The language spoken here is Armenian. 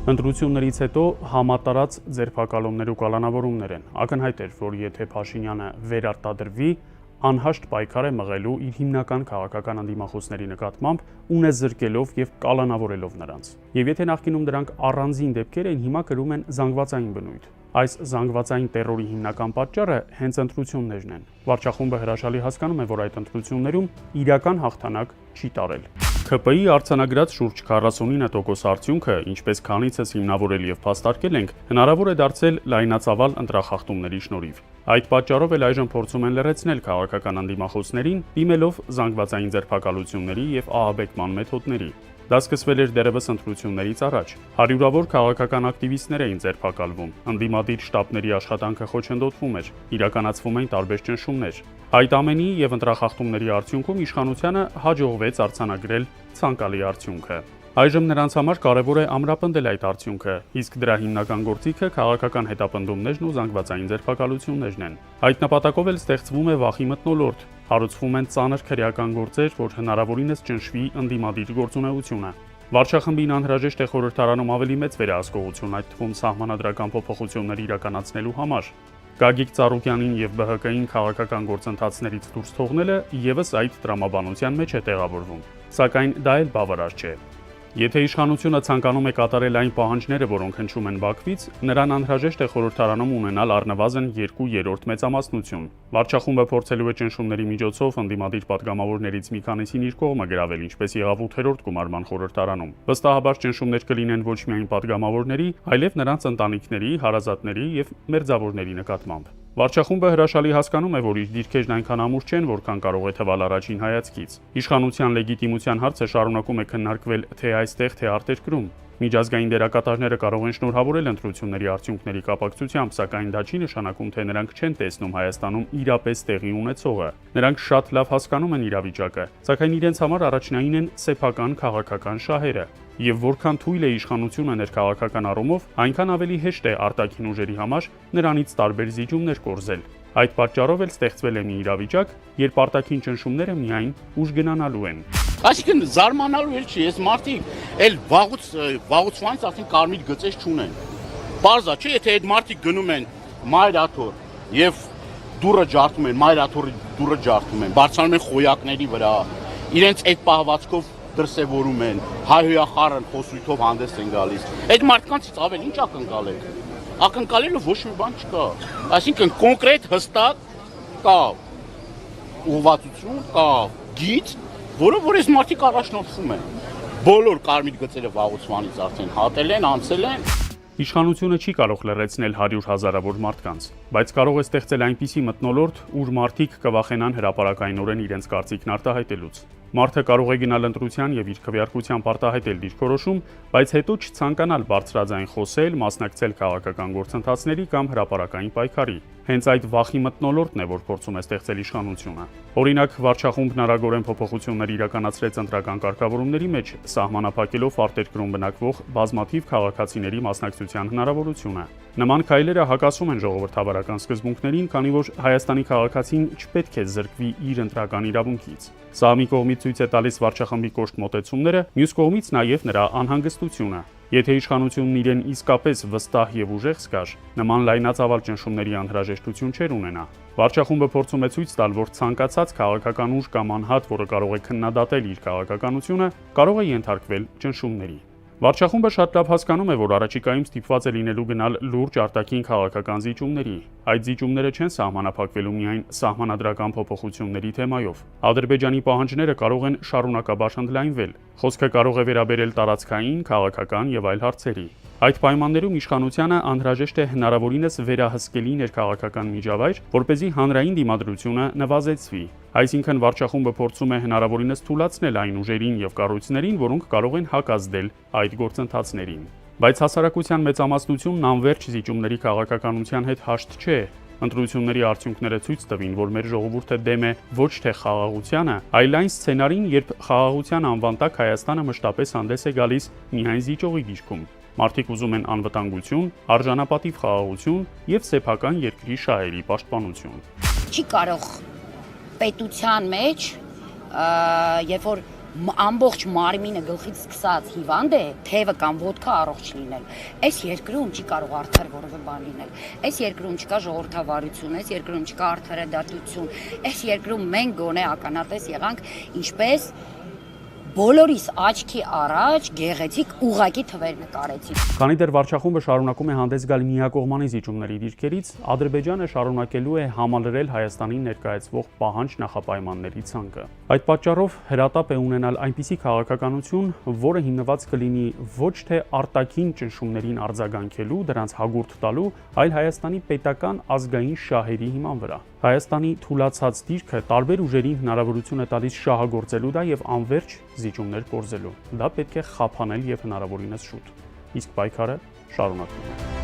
Ընտրություններից հետո համատարած ձերբակալումներ ու կալանավորումներ են։ Ակնհայտ էր, որ եթե Փաշինյանը վերարտադրվի, անհաշտ պայքար է մղելու իր հիմնական քաղաքական անդիմախոսների նկատմամբ, ունեզրկելով եւ կալանավորելով նրանց։ Եվ եթե նախկինում դրանք առանձին դեպքեր են, հիմա կրում են զանգվածային բնույթ։ Այս զանգվածային տերորի հիմնական պատճառը հենց ընտրություններն են։ Վարչախումբը հրաշալի հասկանում է, որ այդ ընտրություններում իրական հաղթանակ չի տարել։ ՔՊԻ արձանագրած շուրջ 49% արդյունքը, ինչպես քանիցս հիմնավորել եւ փաստարկել ենք, հնարավոր է դարձել լայնածավալ ընտրախախտումների շնորհիվ։ Այդ պատճառով էլ այժմ փորձում են լրացնել քաղաքական անդիմախոսներին, դիմելով զանգվածային ձերբակալությունների եւ ահաբեկման մեթոդների։ Դա սկսվել էր դեռևս ընտրություններից առաջ։ Հարյուրավոր քաղաքական ակտիվիստներ էին ձերբակալվում, ընդդիմադիր շտաբների աշխատանքը խոչընդոտվում էր, իրականացվում էին տարբեր ճնշումներ։ Այդ ամենի եւ ընտրախախտումների արդյունքում իշխանությանը հաջողվեց արձանագրել ցանկալի արդյունքը։ Այժմ նրանց համար կարևոր է ամրապնդել այդ արդյունքը, իսկ դրա հիմնական գործիքը քաղաքական հետապնդումներն ու զանգվածային ձերբակալություններն են։ Այդ նպատակով էլ ստեղծվում է վախի մթնոլորտ, հարուցվում են ծանր քրեական գործեր, որ հնարավորինս ճնշվի ընդդիմադիր գործունեությունը։ Վարչախմբին անհրաժեշտ է խորհրդարանում ավելի մեծ վերահսկողություն, այդ թվում սահմանադրական փոփոխություններ իրականացնելու համար։ Գագիկ Ծառուկյանին եւ ԲՀԿ-ին քաղաքական գործընթացներից դուրս թողնելը եւս այդ տրամաբանության մեջ է տեղավորվում։ Սակայն դա էլ բավարար չէ։ Եթե իշխանությունը ցանկանում է կատարել այն պահանջները, որոնք հնչում են Բաքվից, նրան անհրաժեշտ է խորհրդարանում ունենալ առնվազն 2/3 մեծամասնություն։ Վարչախումբը փորձելու է ճնշումների միջոցով ընդդիմադիր պատգամավորներից մի քանիսին իր կողմը գրավել, ինչպես եղավ 8-րդ գումարման խորհրդարանում։ Վստահաբար ճնշումներ կլինեն ոչ միայն պատգամավորների, այլև նրանց ընտանիքների, հարազատների եւ մերձավորների նկատմամբ։ Վարչախումբը հրաշալի հասկանում է, որ իր դիրքերն այնքան ամուր չեն, որքան կարող է թվալ առաջին հայացքից։ Իշխանության լեգիտիմության հարցը շարունակում է քննարկվել թե այստեղ, թե արտերկրում։ Միջազգային դերակատարները կարող են շնորհավորել ընտրությունների արդյունքների կապակցությամբ, սակայն դա չի նշանակում, թե նրանք չեն տեսնում Հայաստանում իրապես տեղի ունեցողը։ Նրանք շատ լավ հասկանում են իրավիճակը, սակայն իրենց համար առաջնային են սեփական քաղաքական շահերը։ Եվ որքան թույլ է իշխանությունը ներքաղաքական առումով, այնքան ավելի հեշտ է արտաքին ուժերի համար նրանից տարբեր զիջումներ կորզել։ Այդ պատճառով էլ ստեղծվել է մի իրավիճակ, երբ արտաքին ճնշումները միայն ուժ գնանալու են։ Այսինքն զարմանալու էլ չի, այս մարդիկ էլ վաղուց արդեն կարմիր գծեր չունեն։ Պարզ է, չէ, եթե այդ մարդիկ գնում են մայրաթոր եւ դուրը ջարդում են, մայրաթորի դուրը ջարդում են, բարձրանում են խոյակների վրա, իրենց այդ պահվածքով դրսևորում են, հայհոյախառն խոսույթով հանդես են գալիս։ Այդ մարդկանցից ավել ինչ ակնկալեք։ Ակնկալելու ոչ մի բան չկա։ Այսինքն կոնկրետ հստակ կա ուղղվածություն, կա գիծ, որը որ այս մարդիկ առաջնորդվում են։ Բոլոր կարմիր գծերը վաղուց արդեն հատել են, անցել են։ Իշխանությունը չի կարող լրացնել 100 հազարավոր մարդկանց, բայց կարող է ստեղծել այնպիսի մթնոլորտ, ուր մարդիկ կվախենան հրապարակայնորեն իրենց կարծիքն արտահայտելուց։ Մարդը կարող է գնալ ընտրության եւ իր քվեարկությամբ արտահայտել դիրքորոշում, բայց հետո չցանկանալ բարձրաձայն խոսել, մասնակցել քաղաքական գործընթացների կամ հրապարակային պայքարի։ Հենց այդ վախի մթնոլորտն է, որ փորձում է ստեղծել իշխանությունը։ Օրինակ, վարչախումբն արագորեն փոփոխություններ իրականացրեց ընտրական կարգավորումների մեջ, սահմանափակելով արտերկրում բնակվող բազմաթիվ քաղաքացիների մասնակցության հնարավորությունը։ Նման քայլերը հակասում են ժողովրդավարական սկզբունքներին, քանի որ Հայաստանի քաղաքացին չպետք է զրկվի իր ընտրական իրավունքից։ Սա մի կողմից ցույց է տալիս վարչախմբի կոշտ մոտեցումները, մյուս կողմից նաև նրա անհանգստությունը։ Եթե իշխանությունն իրեն իսկապես վստահ եւ ուժեղ զգար, նման լայնածավալ ճնշումների անհրաժեշտություն չէր ունենա։ Վարչախումբը փորձում է ցույց տալ, որ ցանկացած քաղաքական ուժ կամ անհատ, որը կարող է քննադատել իր քաղաքականությունը, կարող է ենթարկվել ճնշումների։ Վարչախումբը շատ լավ հասկանում է, որ առաջիկայում ստիպված է լինելու գնալ լուրջ արտաքին քաղաքական զիջումների։ Այդ զիջումները չեն սահմանափակվելու միայն սահմանադրական փոփոխությունների թեմայով։ Ադրբեջանի պահանջները կարող են շարունակաբար ընդլայնվել։ Խոսքը կարող է վերաբերել տարածքային, քաղաքական եւ այլ հարցերի։ Այդ պայմաններում իշխանությանը անհրաժեշտ է հնարավորինս վերահսկելի ներքաղաքական միջավայր, որպեսզի հանրային դիմադրությունը նվազեցվի։ Այսինքն վարչախումբը փորձում է հնարավորինս թուլացնել այն ուժերին եւ կառույցներին, որոնք կարող են հակազդել այդ գործընթացներին։ Բայց հասարակության մեծամասնությունն անվերջ զիջումների քաղաքականության հետ հաշտ չէ։ Ընտրությունների արդյունքները ցույց տվին, որ մեր ժողովուրդը դեմ է ոչ թե խաղաղությանը, այլ այն սցենարին, երբ խաղաղության անվան տակ Հայաստանը մշտապես հանդես է գալիս միայն զիջողի դիրքում։ Մարդիկ ուզում են անվտանգություն, արժանապատիվ խաղաղություն եւ սեփական երկրի շահերի պաշտպանություն։ Չի կարող պետության մեջ, երբ որ ամբողջ մարմինը գլխից սկսած հիվանդ է, թևը կամ ոտքը առողջ լինել։ Այս երկրում չի կարող արդար որևէ բան լինել։ Այս երկրում չկա ժողովրդավարություն, այս երկրում չկա արդարադատություն։ Այս երկրում մենք գոնե ականատես եղանք, ինչպես բոլորիս աչքի առաջ գեղեցիկ ուղակի թվեր նկարեցին։ Քանի դեռ վարչախումբը շարունակում է հանդես գալ միակողմանի զիջումների դիրքերից, Ադրբեջանը շարունակելու է համալրել Հայաստանին ներկայացվող պահանջ նախապայմանների ցանկը։ Այդ պատճառով հրատապ է ունենալ այնպիսի քաղաքականություն, որը հիմնված կլինի ոչ թե արտաքին ճնշումներին արձագանքելու, դրանց հագուրդ տալու, այլ Հայաստանի պետական ազգային շահերի հիման վրա։ Հայաստանի թուլացած դիրքը տարբեր ուժերին հնարավորություն է տալիս շահագործելու դա եւ անվերջ զիջումներ կորզելու։ Դա պետք է խափանել եւ հնարավորինս շուտ։ Իսկ պայքարը շարունակվում է։